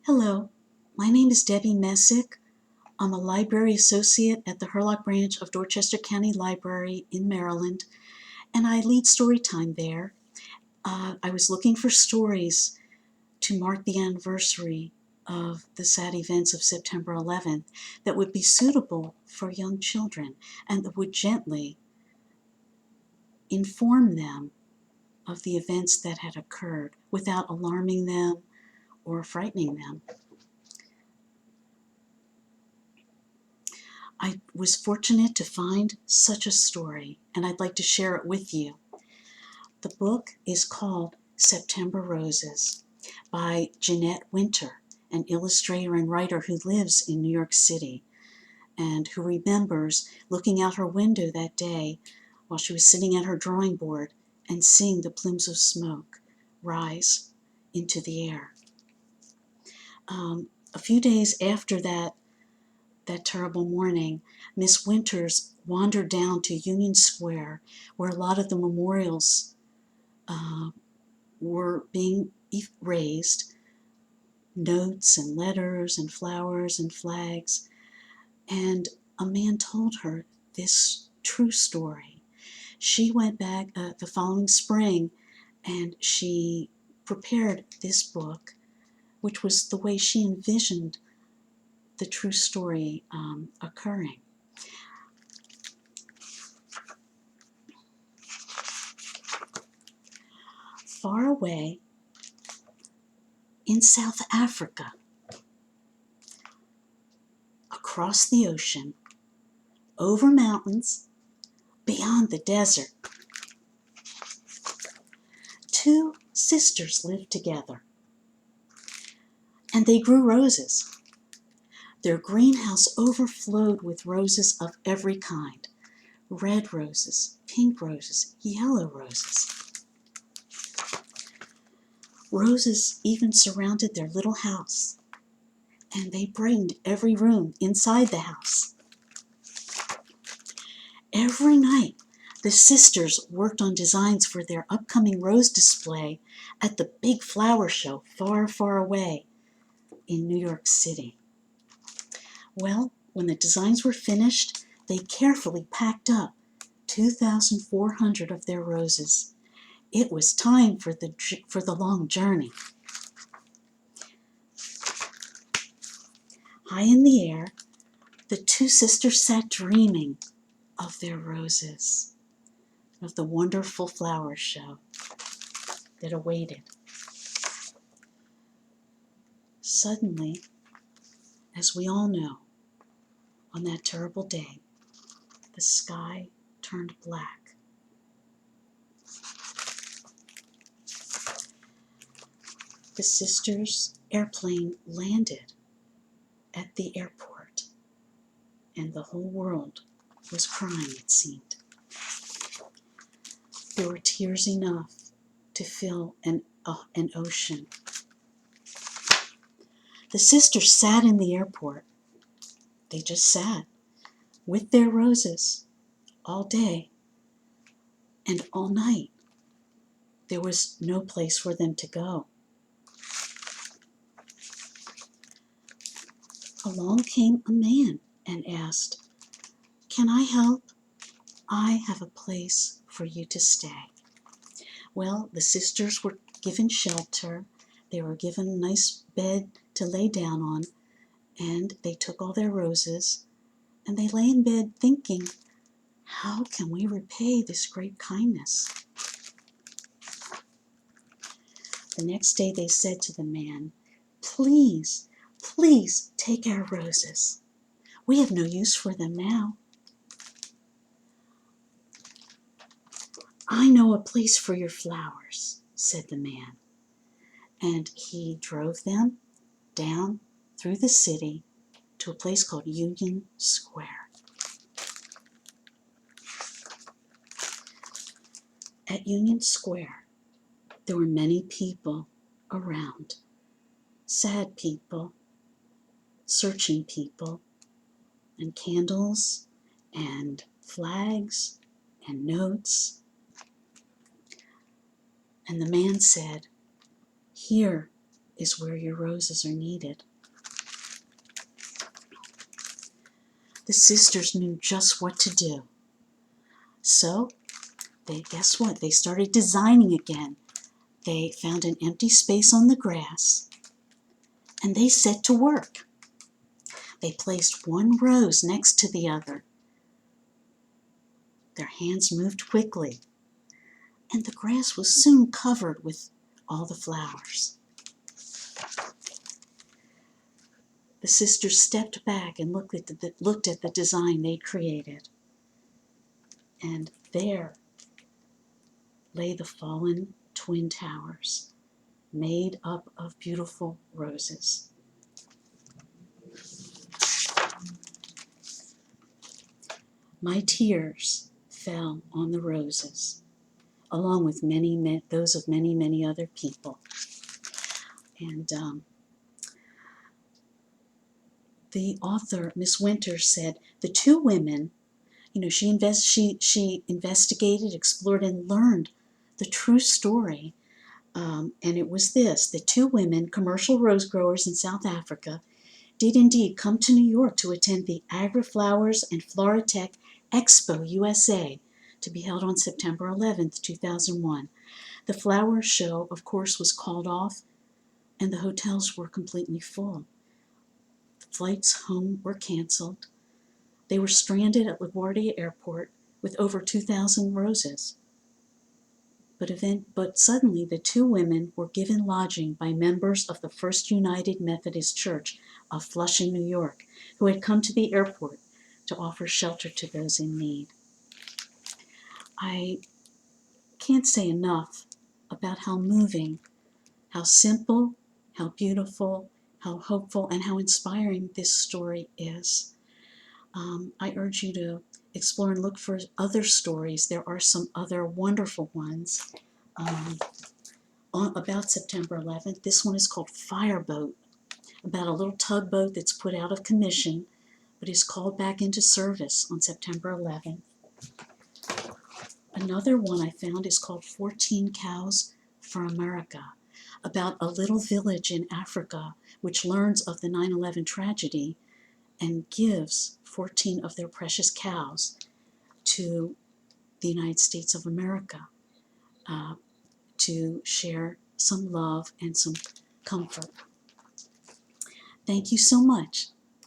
Hello, my name is Debbie Messick. I'm a library associate at the Hurlock branch of Dorchester County Library in Maryland, and I lead Storytime there. I was looking for stories to mark the anniversary of the sad events of September 11th that would be suitable for young children and that would gently inform them of the events that had occurred without alarming them or frightening them. I was fortunate to find such a story, and I'd like to share it with you. The book is called September Roses by Jeanette Winter, an illustrator and writer who lives in New York City and who remembers looking out her window that day while she was sitting at her drawing board and seeing the plumes of smoke rise into the air. A few days after that terrible morning, Miss Winters wandered down to Union Square, where a lot of the memorials were being raised, notes and letters and flowers and flags, and a man told her this true story. She went back the following spring and she prepared this book, which was the way she envisioned the true story occurring. Far away in South Africa, across the ocean, over mountains, beyond the desert, two sisters lived together, and they grew roses. Their greenhouse overflowed with roses of every kind: red roses, pink roses, yellow roses. Roses even surrounded their little house, and they brightened every room inside the house. Every night, the sisters worked on designs for their upcoming rose display at the big flower show far, far away in New York City. Well, when the designs were finished, they carefully packed up 2,400 of their roses. It was time for the long journey. High in the air, the two sisters sat dreaming of their roses, of the wonderful flower show that awaited. Suddenly, as we all know, on that terrible day, the sky turned black. The sisters' airplane landed at the airport, and the whole world was crying, it seemed. There were tears enough to fill an ocean. The sisters sat in the airport. They just sat with their roses all day and all night. There was no place for them to go. Along came a man and asked, "Can I help? I have a place for you to stay." Well, the sisters were given shelter. They were given a nice bed to lay down on, and they took all their roses, and they lay in bed thinking, how can we repay this great kindness? The next day they said to the man, "Please, please take our roses. We have no use for them now." "I know a place for your flowers," said the man. And he drove them down through the city to a place called Union Square. At Union Square, there were many people around. Sad people, searching people, and candles, and flags, and notes. And the man said, "Here is where your roses are needed. The sisters knew just what to do. So, guess what? They started designing again. They found an empty space on the grass, and they set to work. They placed one rose next to the other. Their hands moved quickly, and the grass was soon covered with all the flowers. The sisters stepped back and looked at the design they'd created. And there lay the fallen twin towers, made up of beautiful roses. My tears fell on the roses, along with those of many, many other people. And the author, Miss Winters, said the two women, she investigated, explored, and learned the true story. And it was this: the two women, commercial rose growers in South Africa, did indeed come to New York to attend the Agri-Flowers and Floratech Expo USA, to be held on September 11th, 2001. The flower show, of course, was called off, and the hotels were completely full. The flights home were canceled. They were stranded at LaGuardia Airport with over 2,000 roses. But suddenly the two women were given lodging by members of the First United Methodist Church of Flushing, New York, who had come to the airport to offer shelter to those in need. I can't say enough about how moving, how simple, how beautiful, how hopeful, and how inspiring this story is. I urge you to explore and look for other stories. There are some other wonderful ones about September 11th. This one is called Fireboat, about a little tugboat that's put out of commission, but is called back into service on September 11th. Another one I found is called 14 Cows for America, about a little village in Africa which learns of the 9/11 tragedy and gives 14 of their precious cows to the United States of America to share some love and some comfort. Thank you so much.